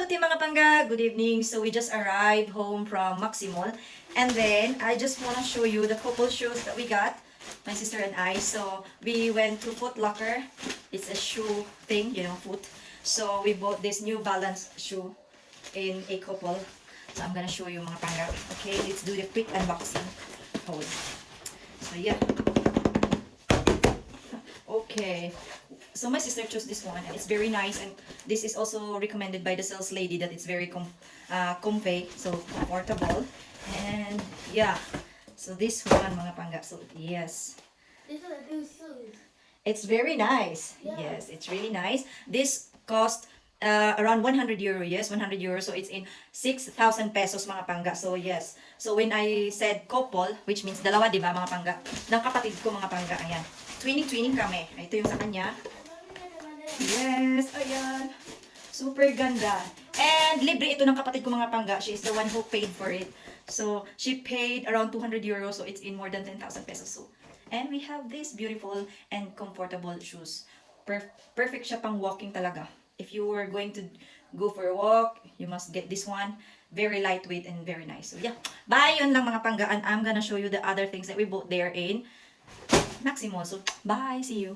team mga pangga! Good evening. So we just arrived home from Maximall. And then, I just want to show you the couple shoes that we got. My sister and I. So, we went to Foot Locker. It's a shoe thing, you know, foot. So, we bought this New Balance shoe in a couple. So, I'm gonna show you mga pangga. Okay, let's do the quick unboxing. Hold. So, yeah. Okay. So my sister chose this one and it's very nice, and this is also recommended by the sales lady that it's very comfy, so comfortable. And yeah, so this one mga pangga, so yes. These are the new shoes. It's very nice. Yeah. Yes, it's really nice. This cost around 100 euro. Yes, 100 euro. So it's in 6,000 pesos mga pangga. So yes. So when I said couple, which means dalawa, di ba mga pangga? Ng kapatid ko mga pangga. Ayan. Twinning kami. Ito yung sa kanya. Yes, ayan. Super ganda. And libre ito ng kapatid ko mga pangga. She is the one who paid for it. So she paid around 200 euros. So it's in more than 10,000 pesos. So, and we have these beautiful and comfortable shoes. Perfect siya pang walking talaga. If you were going to go for a walk, you must get this one. Very lightweight and very nice. So yeah, bye, yun lang mga panggaan. I'm gonna show you the other things that we bought there in Maximall. So bye, see you.